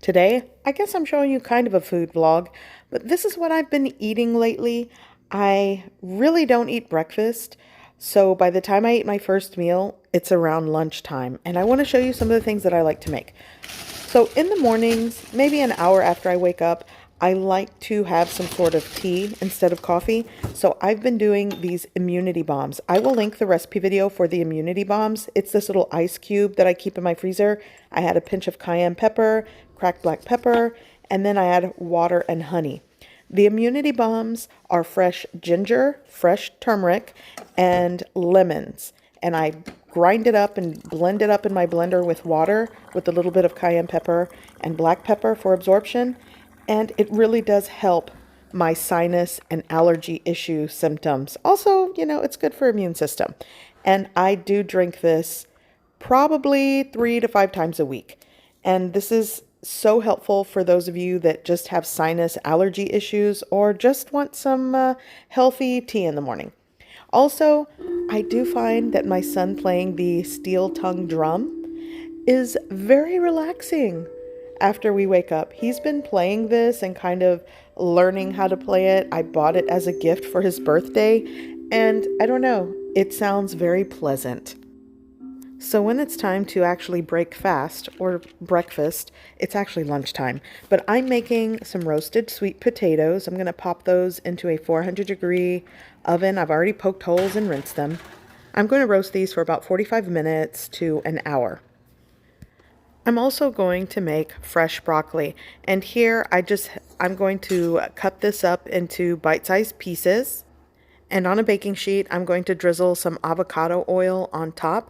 Today, I guess I'm showing you kind of a food vlog, but this is what I've been eating lately. I really don't eat breakfast, so by the time I eat my first meal, it's around lunchtime, and I want to show you some of the things that I like to make. So in the mornings, maybe an hour after I wake up, I like to have some sort of tea instead of coffee. So I've been doing these immunity bombs. I will link the recipe video for the immunity bombs. It's this little ice cube that I keep in my freezer. I had a pinch of cayenne pepper, cracked black pepper, and then I add water and honey. The immunity bombs are fresh ginger, fresh turmeric, and lemons. And I grind it up and blend it up in my blender with water with a little bit of cayenne pepper and black pepper for absorption. And it really does help my sinus and allergy issue symptoms. Also, it's good for immune system. And I do drink this probably 3 to 5 times a week. And this is so helpful for those of you that just have sinus allergy issues or just want some healthy tea in the morning. Also, I do find that my son playing the steel tongue drum is very relaxing after we wake up. He's been playing this and kind of learning how to play it. I bought it as a gift for his birthday, and I don't know, it sounds very pleasant. So when it's time to actually break fast or breakfast, it's actually lunchtime. But I'm making some roasted sweet potatoes. I'm going to pop those into a 400-degree oven. I've already poked holes and rinsed them. I'm going to roast these for about 45 minutes to an hour. I'm also going to make fresh broccoli. And here I'm going to cut this up into bite-sized pieces. And on a baking sheet, I'm going to drizzle some avocado oil on top.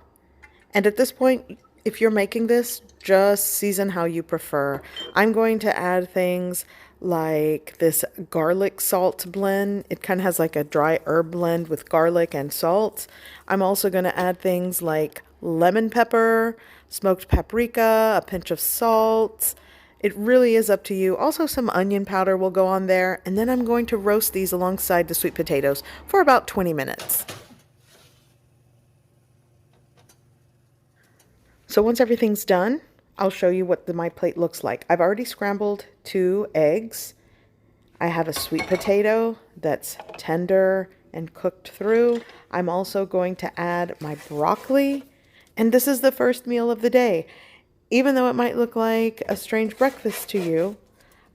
And at this point, if you're making this, just season how you prefer. I'm going to add things like this garlic salt blend. It kind of has like a dry herb blend with garlic and salt. I'm also going to add things like lemon pepper, smoked paprika, a pinch of salt. It really is up to you. Also, some onion powder will go on there. And then I'm going to roast these alongside the sweet potatoes for about 20 minutes. So once everything's done, I'll show you what my plate looks like. I've already scrambled 2 eggs. I have a sweet potato that's tender and cooked through. I'm also going to add my broccoli. And this is the first meal of the day. Even though it might look like a strange breakfast to you,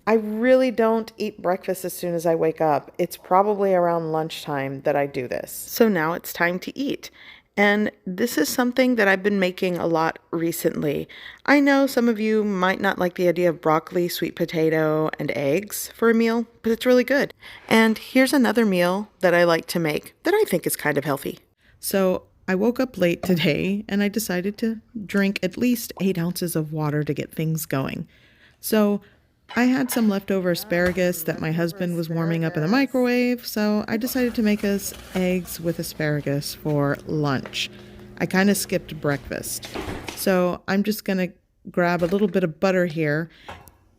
I really don't eat breakfast as soon as I wake up. It's probably around lunchtime that I do this. So now it's time to eat. And this is something that I've been making a lot recently. I know some of you might not like the idea of broccoli, sweet potato, and eggs for a meal, but it's really good. And here's another meal that I like to make that I think is kind of healthy. So I woke up late today and I decided to drink at least 8 ounces of water to get things going. So I had some leftover asparagus that my husband was warming up in the microwave, so I decided to make us eggs with asparagus for lunch. I kind of skipped breakfast. So I'm just going to grab a little bit of butter here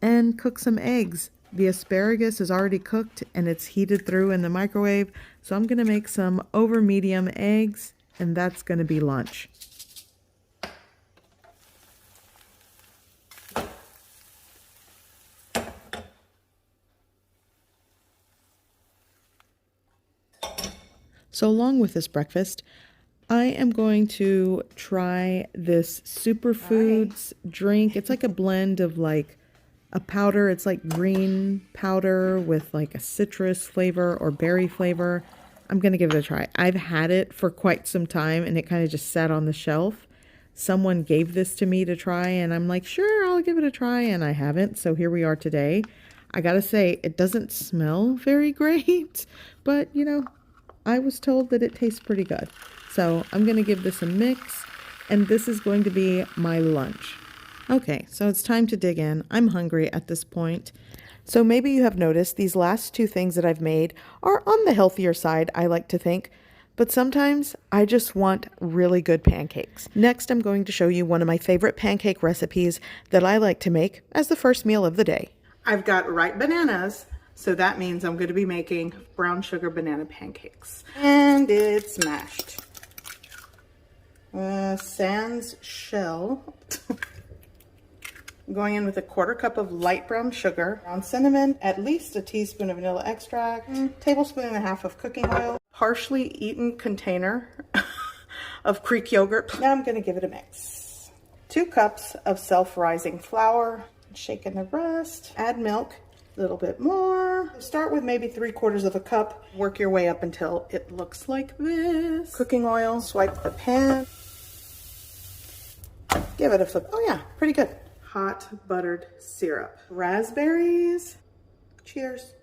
and cook some eggs. The asparagus is already cooked and it's heated through in the microwave, so I'm going to make some over medium eggs, and that's going to be lunch. So along with this breakfast, I am going to try this superfoods drink. It's like a blend of like a powder. It's like green powder with like a citrus flavor or berry flavor. I'm going to give it a try. I've had it for quite some time and it kind of just sat on the shelf. Someone gave this to me to try and I'm like, sure, I'll give it a try, and I haven't. So here we are today. I got to say, it doesn't smell very great, but I was told that it tastes pretty good. So I'm going to give this a mix, and this is going to be my lunch. Okay, so it's time to dig in. I'm hungry at this point. So maybe you have noticed these last 2 things that I've made are on the healthier side, I like to think. But sometimes I just want really good pancakes. Next, I'm going to show you one of my favorite pancake recipes that I like to make as the first meal of the day. I've got ripe bananas. So that means I'm going to be making brown sugar banana pancakes. And it's mashed. Sans shell. I'm going in with a 1/4 cup of light brown sugar, ground cinnamon, at least a teaspoon of vanilla extract, tablespoon and a half of cooking oil, partially eaten container of Greek yogurt. Now I'm going to give it a mix. 2 cups of self-rising flour, shaken the rest, add milk, a little bit more. Start with maybe 3/4 of a cup, work your way up until it looks like this. Cooking oil, swipe the pan. Give it a flip. Oh yeah, pretty good. Hot buttered syrup. Raspberries. Cheers.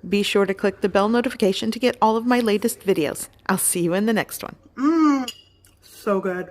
Be sure to click the bell notification to get all of my latest videos. I'll see you in the next one. So good.